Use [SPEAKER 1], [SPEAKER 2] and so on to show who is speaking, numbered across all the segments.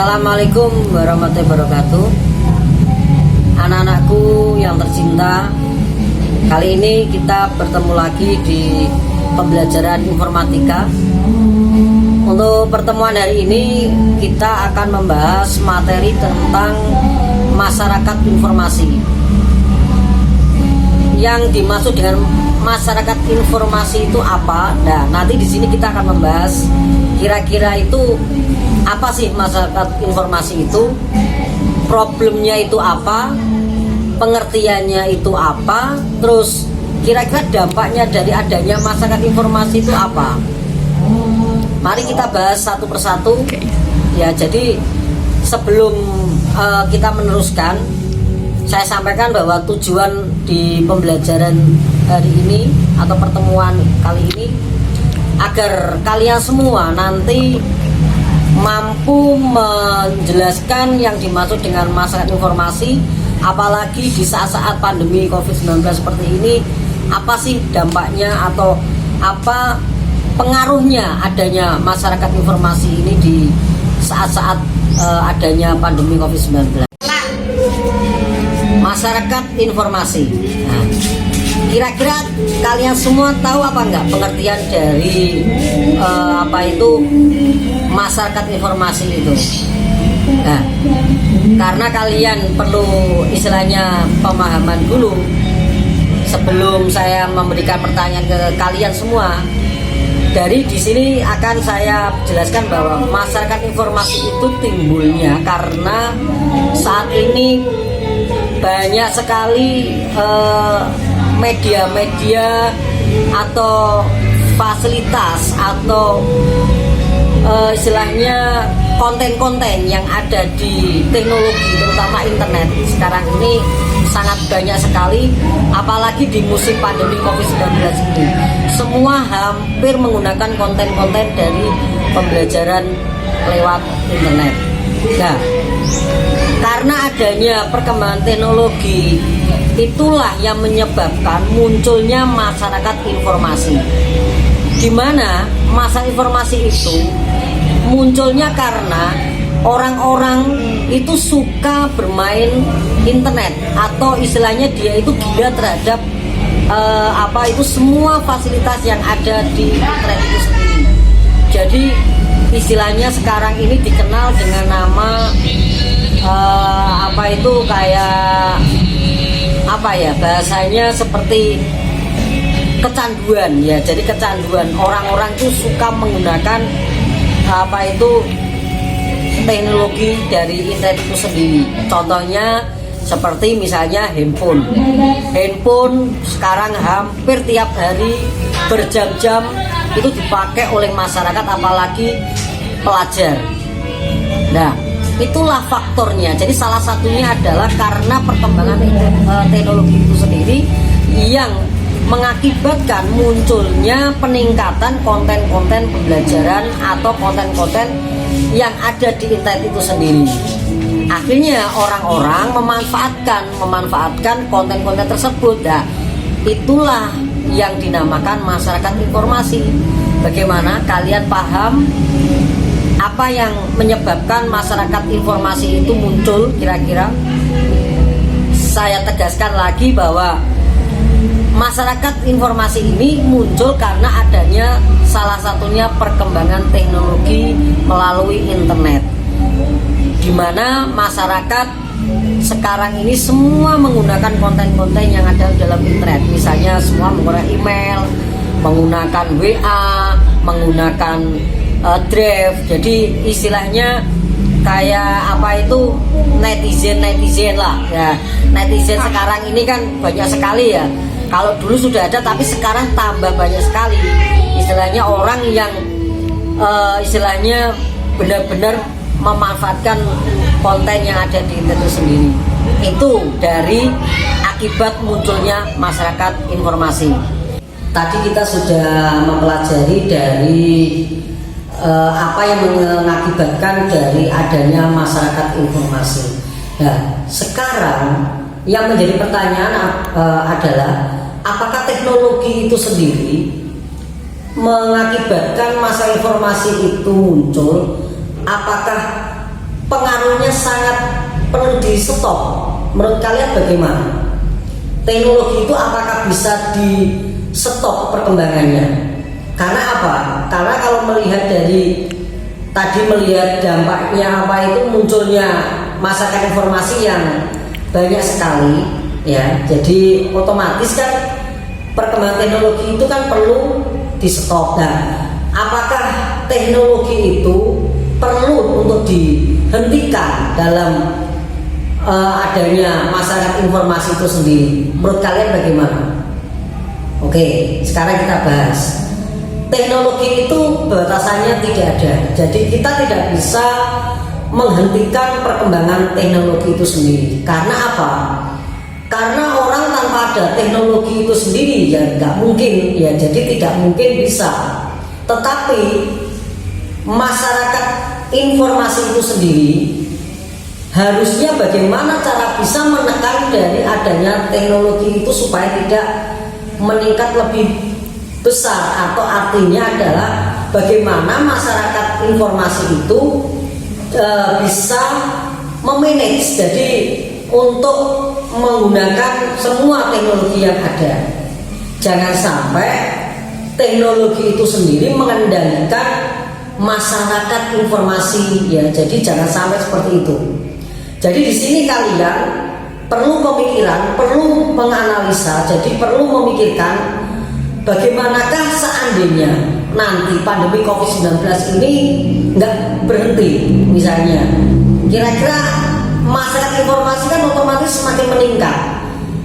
[SPEAKER 1] Assalamualaikum warahmatullahi wabarakatuh. Anak-anakku yang tercinta, kali ini kita bertemu lagi di pembelajaran informatika. Untuk pertemuan hari ini kita akan membahas materi tentang masyarakat informasi. Yang dimaksud dengan masyarakat informasi itu apa? Nah, nanti di sini kita akan membahas kira-kira itu apa sih masyarakat informasi itu, problemnya itu apa, pengertiannya itu apa, terus kira-kira dampaknya dari adanya masyarakat informasi itu apa. Mari kita bahas satu persatu. Ya, jadi sebelum kita meneruskan, saya sampaikan bahwa tujuan di pembelajaran hari ini atau pertemuan kali ini agar kalian semua nanti mampu menjelaskan yang dimaksud dengan masyarakat informasi, apalagi di saat-saat pandemi COVID-19 seperti ini, apa sih dampaknya atau apa pengaruhnya adanya masyarakat informasi ini di saat-saat adanya pandemi COVID-19. Masyarakat informasi. Nah, kira-kira kalian semua tahu apa enggak pengertian dari apa itu masyarakat informasi itu? Nah, karena kalian perlu istilahnya pemahaman dulu sebelum saya memberikan pertanyaan ke kalian semua. Dari di sini akan saya jelaskan bahwa masyarakat informasi itu timbulnya karena saat ini banyak sekali media-media atau fasilitas atau istilahnya konten-konten yang ada di teknologi terutama internet sekarang ini sangat banyak sekali, apalagi di musim pandemi COVID-19 ini semua hampir menggunakan konten-konten dari pembelajaran lewat internet. Nah, karena adanya perkembangan teknologi itulah yang menyebabkan munculnya masyarakat informasi, di mana masyarakat informasi itu munculnya karena orang-orang itu suka bermain internet atau istilahnya dia itu gila terhadap apa itu semua fasilitas yang ada di internet itu sendiri. Jadi istilahnya sekarang ini dikenal dengan nama apa itu kayak apa ya bahasanya seperti kecanduan ya. Jadi kecanduan orang-orang itu suka menggunakan apa itu teknologi dari internet itu sendiri. Contohnya seperti misalnya handphone sekarang hampir tiap hari berjam-jam itu dipakai oleh masyarakat, apalagi pelajar. Nah, itulah faktornya. Jadi salah satunya adalah karena perkembangan teknologi itu sendiri yang mengakibatkan munculnya peningkatan konten-konten pembelajaran atau konten-konten yang ada di internet itu sendiri. Akhirnya orang-orang memanfaatkan konten-konten tersebut. Nah, itulah yang dinamakan masyarakat informasi. Bagaimana kalian paham apa yang menyebabkan masyarakat informasi itu muncul kira-kira? Saya tegaskan lagi bahwa masyarakat informasi ini muncul karena adanya salah satunya perkembangan teknologi melalui internet, di mana masyarakat sekarang ini semua menggunakan konten-konten yang ada dalam internet. Misalnya semua menggunakan email, menggunakan WA, menggunakan Drive. Jadi istilahnya kayak apa itu netizen lah ya. Netizen sekarang ini kan banyak sekali ya. Kalau dulu sudah ada tapi sekarang tambah banyak sekali. Istilahnya orang yang istilahnya benar-benar memanfaatkan konten yang ada di internet itu sendiri. Itu dari akibat munculnya masyarakat informasi. Tadi kita sudah mempelajari dari apa yang mengakibatkan dari adanya masyarakat informasi. Nah, sekarang yang menjadi pertanyaan adalah apakah teknologi itu sendiri mengakibatkan masyarakat informasi itu muncul? Apakah pengaruhnya sangat perlu di stop. Menurut kalian bagaimana? Teknologi itu apakah bisa di stop perkembangannya? Karena apa? Karena kalau melihat dari tadi melihat dampaknya apa itu munculnya masyarakat informasi yang banyak sekali ya. Jadi otomatis kan perkembangan teknologi itu kan perlu di stop. Nah, apakah teknologi itu perlu untuk dihentikan dalam adanya masyarakat informasi itu sendiri? Menurut kalian bagaimana? Oke, sekarang kita bahas. Teknologi itu batasannya tidak ada. Jadi kita tidak bisa menghentikan perkembangan teknologi itu sendiri. Karena apa? Karena orang tanpa ada teknologi itu sendiri ya nggak mungkin ya. Jadi tidak mungkin bisa. Tetapi masyarakat informasi itu sendiri harusnya bagaimana cara bisa menekan dari adanya teknologi itu supaya tidak meningkat lebih besar, atau artinya adalah bagaimana masyarakat informasi itu bisa memanage, jadi untuk menggunakan semua teknologi yang ada. Jangan sampai teknologi itu sendiri mengendalikan masyarakat informasi ya. Jadi jangan sampai seperti itu. Jadi di sini kalian perlu pemikiran, perlu menganalisa, jadi perlu memikirkan bagaimanakah seandainya nanti pandemi COVID-19 ini nggak berhenti misalnya. Kira-kira masyarakat informasi kan otomatis semakin meningkat.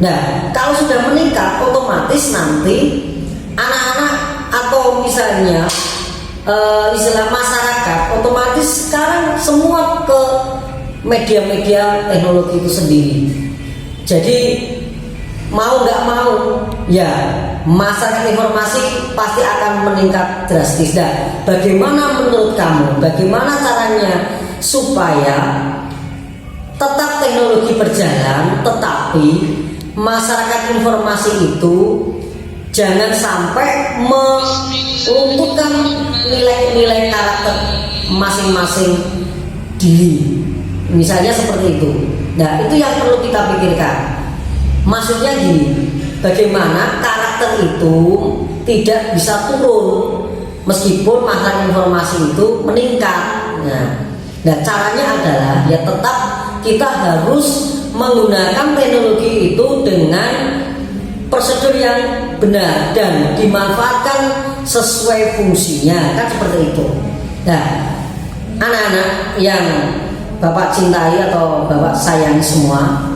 [SPEAKER 1] Nah, kalau sudah meningkat otomatis nanti anak-anak atau misalnya istilah masyarakat otomatis sekarang semua ke media-media teknologi itu sendiri. Jadi mau nggak mau ya masyarakat informasi pasti akan meningkat drastis. Dan bagaimana menurut kamu, bagaimana caranya supaya tetap teknologi berjalan tetapi masyarakat informasi itu jangan sampai melumpuhkan nilai-nilai karakter masing-masing diri, misalnya seperti itu. Nah, itu yang perlu kita pikirkan. Maksudnya gini, bagaimana karakter itu tidak bisa turun meskipun masalah informasi itu meningkat. Nah, caranya adalah ya tetap kita harus menggunakan teknologi itu dengan prosedur yang benar dan dimanfaatkan sesuai fungsinya, kan seperti itu. Nah, anak-anak yang Bapak cintai atau Bapak sayangi semua,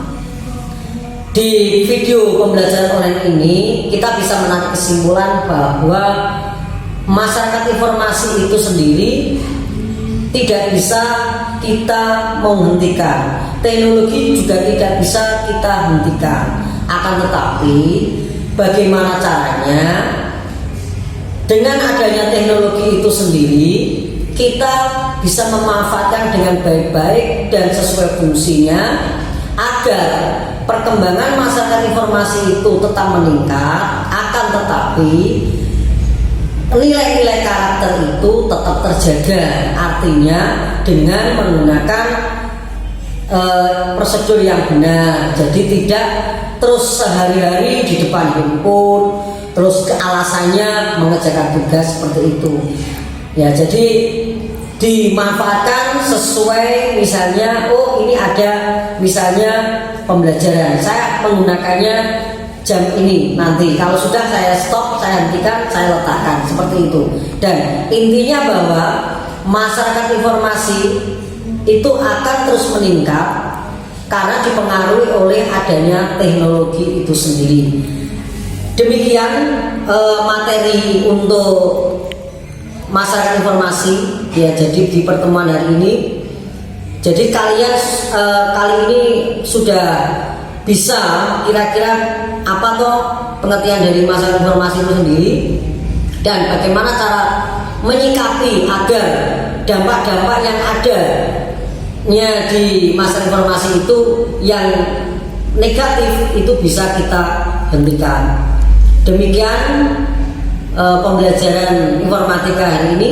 [SPEAKER 1] di video pembelajaran online ini kita bisa menarik kesimpulan bahwa masyarakat informasi itu sendiri tidak bisa kita menghentikan, teknologi juga tidak bisa kita hentikan. Akan tetapi bagaimana caranya dengan adanya teknologi itu sendiri kita bisa memanfaatkan dengan baik-baik dan sesuai fungsinya agar perkembangan masyarakat informasi itu tetap meningkat. Akan tetapi nilai-nilai karakter itu tetap terjaga, artinya dengan menggunakan prosedur yang benar. Jadi tidak terus sehari-hari di depan handphone, terus alasannya mengerjakan tugas seperti itu ya. Jadi dimanfaatkan sesuai, misalnya oh ini ada misalnya pembelajaran, saya menggunakannya jam ini, nanti kalau sudah saya stop, saya hentikan, saya letakkan, seperti itu. Dan intinya bahwa masyarakat informasi itu akan terus meningkat karena dipengaruhi oleh adanya teknologi itu sendiri. Demikian materi untuk masyarakat informasi ya. Jadi di pertemuan hari ini, jadi kalian kali ini sudah bisa kira-kira apa toh pengertian dari masyarakat informasi itu sendiri dan bagaimana cara menyikapi agar dampak-dampak yang adanya di masyarakat informasi itu yang negatif itu bisa kita hentikan. Demikian pembelajaran informatika hari ini.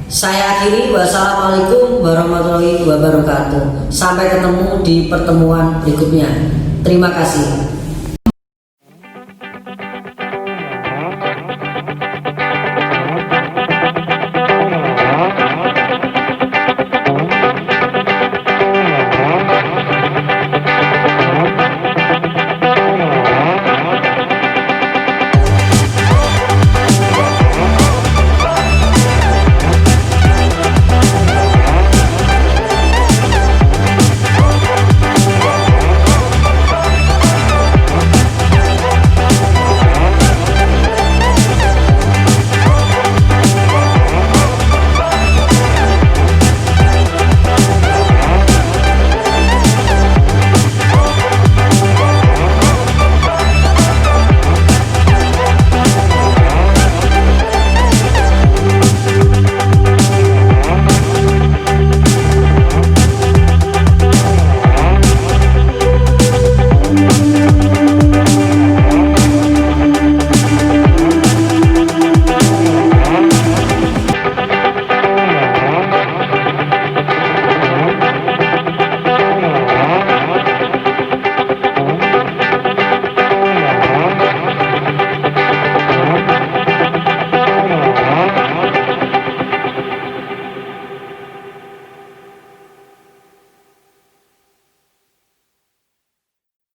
[SPEAKER 1] Saya akhiri, wassalamualaikum warahmatullahi wabarakatuh. Sampai ketemu di pertemuan berikutnya. Terima kasih.